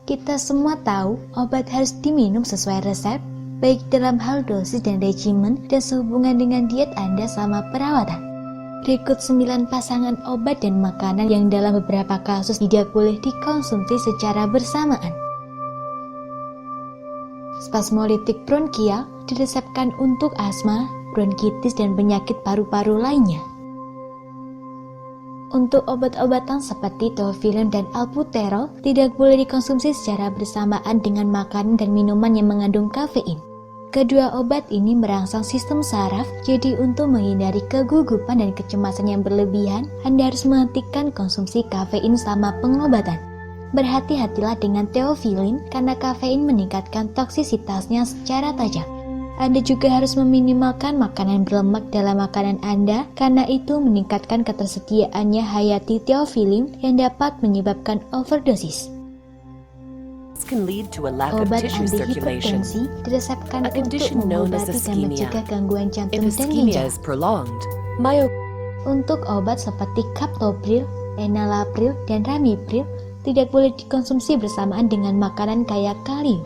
Kita semua tahu obat harus diminum sesuai resep, baik dalam hal dosis dan regimen dan sehubungan dengan diet Anda selama perawatan. Berikut 9 pasangan obat dan makanan yang dalam beberapa kasus tidak boleh dikonsumsi secara bersamaan. Spasmolitik bronkial diresepkan untuk asma, bronkitis, dan penyakit paru-paru lainnya. Untuk obat-obatan seperti teofilin dan albuterol tidak boleh dikonsumsi secara bersamaan dengan makanan dan minuman yang mengandung kafein. Kedua obat ini merangsang sistem saraf, jadi untuk menghindari kegugupan dan kecemasan yang berlebihan, Anda harus menghentikan konsumsi kafein selama pengobatan. Berhati-hatilah dengan teofilin karena kafein meningkatkan toksisitasnya secara tajam. Anda juga harus meminimalkan makanan berlemak dalam makanan Anda karena itu meningkatkan ketersediaannya hayati teofilin yang dapat menyebabkan overdosis. Obat antihipertensi diresepkan untuk mengobati dan mencegah gangguan jantung dan ginjal. Untuk obat seperti captopril, enalapril, dan ramipril tidak boleh dikonsumsi bersamaan dengan makanan kaya kalium.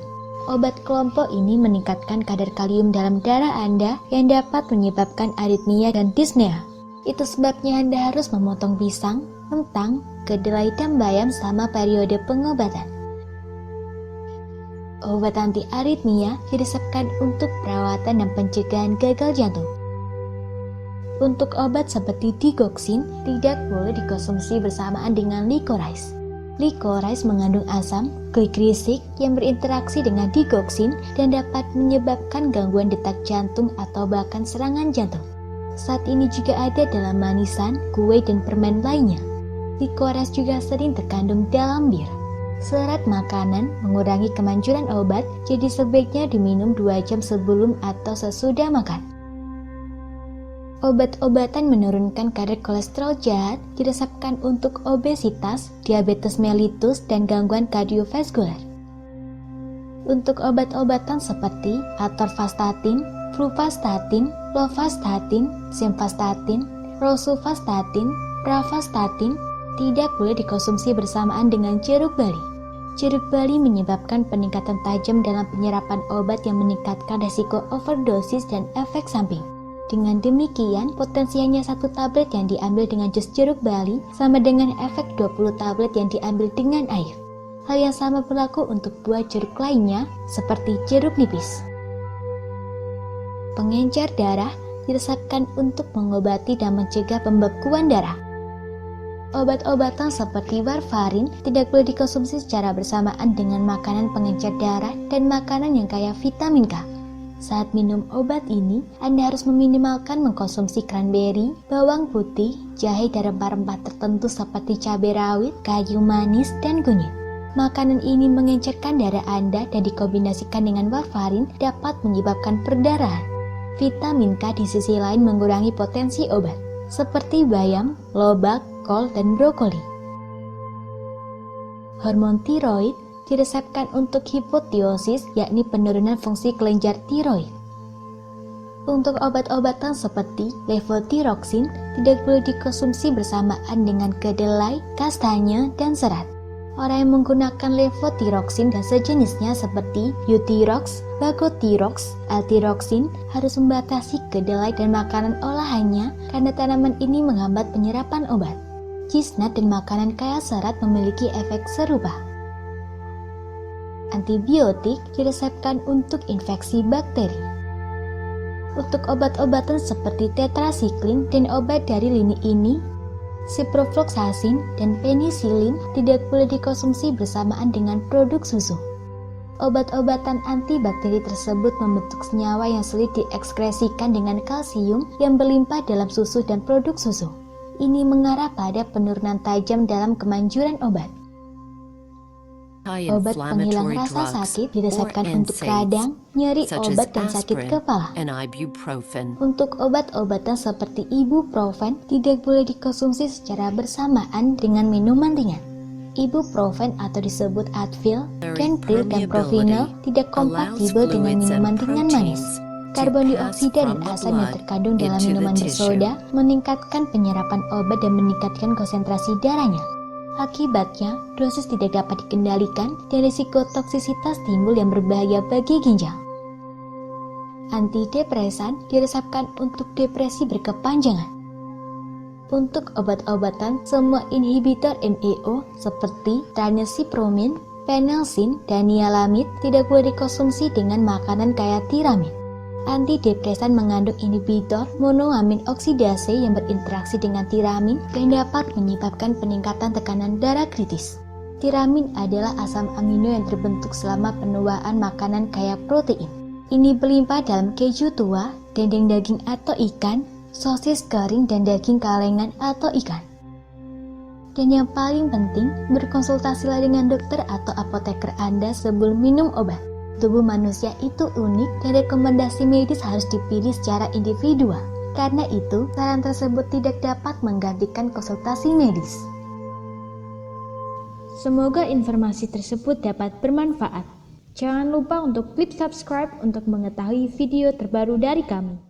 Obat kelompok ini meningkatkan kadar kalium dalam darah Anda yang dapat menyebabkan aritmia dan dyspnea. Itu sebabnya Anda harus memotong pisang, kentang, kedelai, dan bayam selama periode pengobatan. Obat anti-aritmia diresepkan untuk perawatan dan pencegahan gagal jantung. Untuk obat seperti digoxin tidak boleh dikonsumsi bersamaan dengan licorice. Licorice mengandung asam glikrisik yang berinteraksi dengan digoxin dan dapat menyebabkan gangguan detak jantung atau bahkan serangan jantung. Saat ini juga ada dalam manisan, kue, dan permen lainnya. Licorice juga sering terkandung dalam bir. Serat makanan mengurangi kemanjuran obat, jadi sebaiknya diminum 2 jam sebelum atau sesudah makan. Obat-obatan menurunkan kadar kolesterol jahat diresepkan untuk obesitas, diabetes mellitus, dan gangguan kardiovaskular. Untuk obat-obatan seperti atorvastatin, fluvastatin, lovastatin, simvastatin, rosuvastatin, pravastatin tidak boleh dikonsumsi bersamaan dengan jeruk bali. Jeruk bali menyebabkan peningkatan tajam dalam penyerapan obat yang meningkatkan resiko overdosis dan efek samping. Dengan demikian, potensi hanya 1 tablet yang diambil dengan jus jeruk bali sama dengan efek 20 tablet yang diambil dengan air. Hal yang sama berlaku untuk buah jeruk lainnya seperti jeruk nipis. Pengencer darah diresepkan untuk mengobati dan mencegah pembekuan darah. Obat-obatan seperti warfarin tidak boleh dikonsumsi secara bersamaan dengan makanan pengencer darah dan makanan yang kaya vitamin K. Saat minum obat ini, Anda harus meminimalkan mengkonsumsi cranberry, bawang putih, jahe, dan rempah-rempah tertentu seperti cabai rawit, kayu manis, dan kunyit. Makanan ini mengencerkan darah Anda dan dikombinasikan dengan warfarin dapat menyebabkan perdarahan. Vitamin K di sisi lain mengurangi potensi obat, seperti bayam, lobak, kol, dan brokoli. Hormon tiroid diresepkan untuk hipotirosis, yakni penurunan fungsi kelenjar tiroid. Untuk obat-obatan seperti levothyroxine tidak boleh dikonsumsi bersamaan dengan kedelai, kastanya, dan serat. Orang yang menggunakan levothyroxine dan sejenisnya seperti Euthyrox, Levothyrox, L-thyroxine harus membatasi kedelai dan makanan olahannya karena tanaman ini menghambat penyerapan obat. Cheese nut dan makanan kaya serat memiliki efek serupa. Antibiotik diresepkan untuk infeksi bakteri. Untuk obat-obatan seperti tetrasiklin dan obat dari lini ini, ciprofloxacin dan penisilin tidak boleh dikonsumsi bersamaan dengan produk susu. Obat-obatan antibakteri tersebut membentuk senyawa yang sulit diekskresikan dengan kalsium yang berlimpah dalam susu dan produk susu. Ini mengarah pada penurunan tajam dalam kemanjuran obat. Obat penghilang rasa sakit diresepkan untuk radang, nyeri obat, dan sakit kepala. Untuk obat-obatan seperti ibuprofen tidak boleh dikonsumsi secara bersamaan dengan minuman ringan. Ibuprofen atau disebut Advil, Kenpril, dan Provinil tidak kompatibel dengan minuman ringan manis. Karbon dioksida dan asam yang terkandung dalam minuman bersoda meningkatkan penyerapan obat dan meningkatkan konsentrasi darahnya. Akibatnya, dosis tidak dapat dikendalikan dan risiko toksisitas timbul yang berbahaya bagi ginjal. Antidepresan diresepkan untuk depresi berkepanjangan. Untuk obat-obatan, semua inhibitor MAO seperti trazithromycin, phenelsin, dan nialamid tidak boleh dikonsumsi dengan makanan kaya tiramin. Antidepresan mengandung inhibitor monoamin oksidase yang berinteraksi dengan tiramin dan dapat menyebabkan peningkatan tekanan darah kritis. Tiramin adalah asam amino yang terbentuk selama penuaan makanan kaya protein. Ini berlimpah dalam keju tua, dendeng daging atau ikan, sosis kering, dan daging kalengan atau ikan. Dan yang paling penting, berkonsultasilah dengan dokter atau apoteker Anda sebelum minum obat. Tubuh manusia itu unik dan rekomendasi medis harus dipilih secara individual. Karena itu, saran tersebut tidak dapat menggantikan konsultasi medis. Semoga informasi tersebut dapat bermanfaat. Jangan lupa untuk klik subscribe untuk mengetahui video terbaru dari kami.